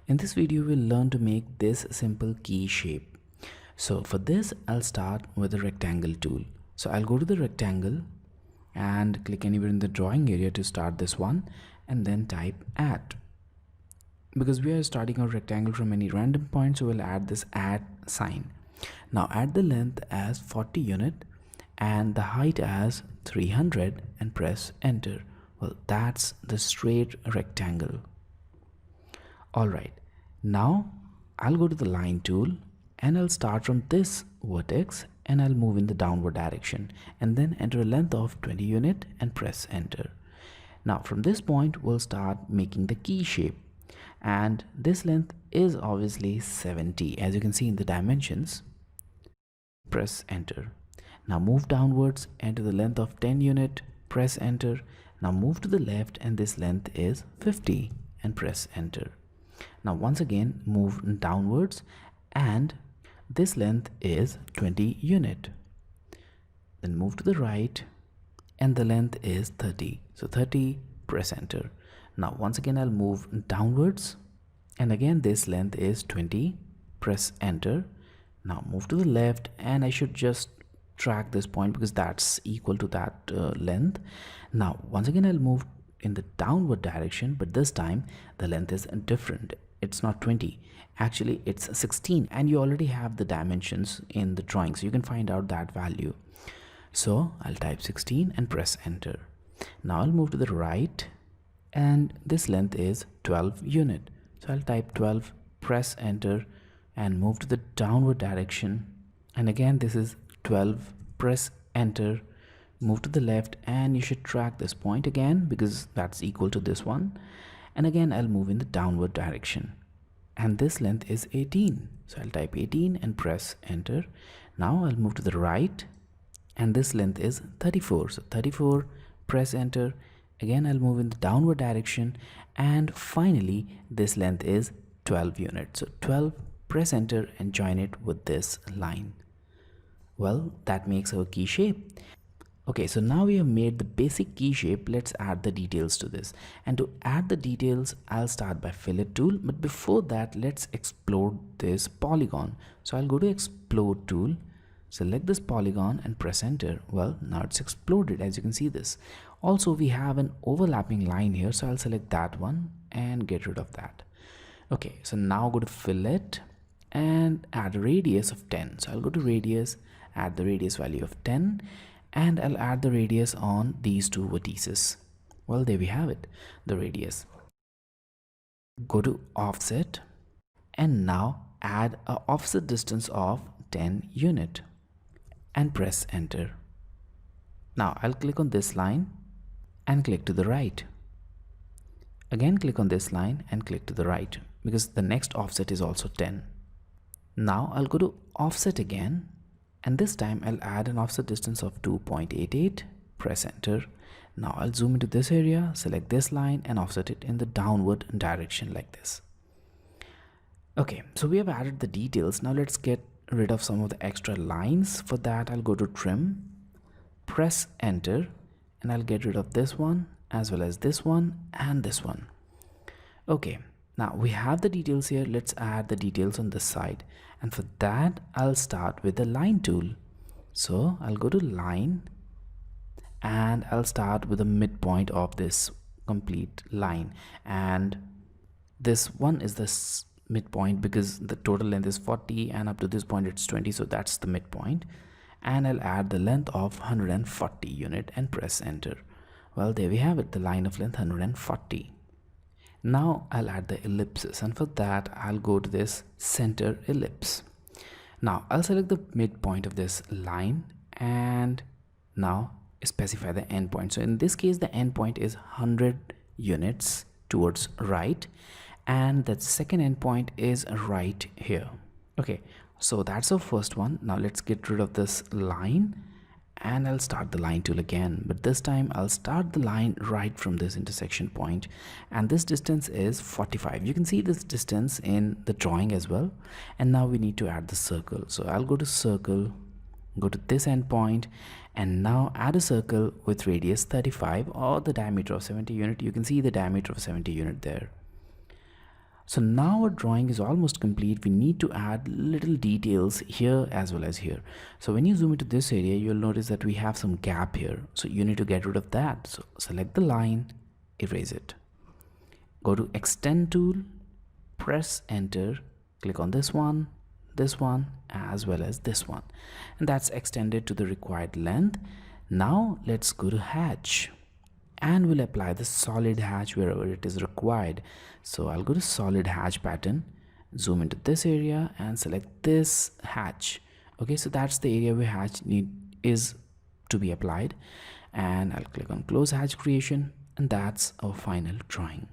In this video, we'll learn to make this simple key shape. So for this, I'll start with the rectangle tool. So I'll go to the rectangle and click anywhere in the drawing area to start this one and then type add. Because we are starting our rectangle from any random point, so we'll add this add sign. Now add the length as 40 unit and the height as 300 and press enter. Well, that's the straight rectangle. Alright, now I'll go to the line tool and I'll start from this vertex and I'll move in the downward direction and then enter a length of 20 unit and press enter. Now from this point we'll start making the key shape, and this length is obviously 70 as you can see in the dimensions. Press enter. Now move downwards, enter the length of 10 unit, press enter. Now move to the left and this length is 50 and press enter. Now once again move downwards and this length is 20 unit. Then move to the right and the length is 30. So 30, press enter. Now once again I'll move downwards and again this length is 20, press enter. Now move to the left and I should just track this point because that's equal to that length. Now once again I'll move in the downward direction, but this time the length is different. It's not 20, actually it's 16, and you already have the dimensions in the drawing, so you can find out that value. So I'll type 16 and press enter. Now I'll move to the right and this length is 12 unit, so I'll type 12, press enter and move to the downward direction, and again this is 12, press enter. Move to the left and you should track this point again because that's equal to this one, and again I'll move in the downward direction and this length is 18, so I'll type 18 and press enter. Now I'll move to the right and this length is 34, so 34, press enter. Again I'll move in the downward direction and finally this length is 12 units, so 12, press enter and join it with this line. Well, that makes our key shape. Okay, so now we have made the basic key shape. Let's add the details to this. And to add the details, I'll start by fillet tool. But before that, let's explode this polygon. So I'll go to explode tool, select this polygon and press enter. Well, now it's exploded as you can see this. Also, we have an overlapping line here. So I'll select that one and get rid of that. Okay, so now go to fillet and add a radius of 10. So I'll go to radius, add the radius value of 10. And I'll add the radius on these two vertices. Well, there we have it, the radius. Go to offset and now add a offset distance of 10 unit and press enter. Now I'll click on this line and click to the right. Again click on this line and click to the right because the next offset is also 10. Now I'll go to offset again, and this time I'll add an offset distance of 2.88, press enter. Now I'll zoom into this area, select this line and offset it in the downward direction like this. Okay, so we have added the details. Now let's get rid of some of the extra lines. For that I'll go to trim, press enter, and I'll get rid of this one as well as this one and this one. Okay, now we have the details here. Let's add the details on this side, and for that I'll start with the line tool. So I'll go to line and I'll start with the midpoint of this complete line, and this one is the midpoint because the total length is 40 and up to this point it's 20, so that's the midpoint. And I'll add the length of 140 unit and press enter. Well, there we have it, the line of length 140. Now I'll add the ellipses, and for that I'll go to this center ellipse. Now I'll select the midpoint of this line and now specify the endpoint. So in this case the endpoint is 100 units towards right, and that second endpoint is right here. Okay, so that's our first one. Now let's get rid of this line and I'll start the line tool again, but this time I'll start the line right from this intersection point, and this distance is 45. You can see this distance in the drawing as well. And now we need to add the circle. So I'll go to circle, go to this endpoint, and now add a circle with radius 35 or the diameter of 70 unit. You can see the diameter of 70 unit there. So now our drawing is almost complete. We need to add little details here as well as here. So when you zoom into this area, you'll notice that we have some gap here. So you need to get rid of that. So select the line, erase it. Go to extend tool, press enter, click on this one, as well as this one. And that's extended to the required length. Now let's go to hatch. And we'll apply the solid hatch wherever it is required. So I'll go to solid hatch pattern, zoom into this area and select this hatch. Okay, so that's the area where hatch is to be applied. And I'll click on close hatch creation, and that's our final drawing.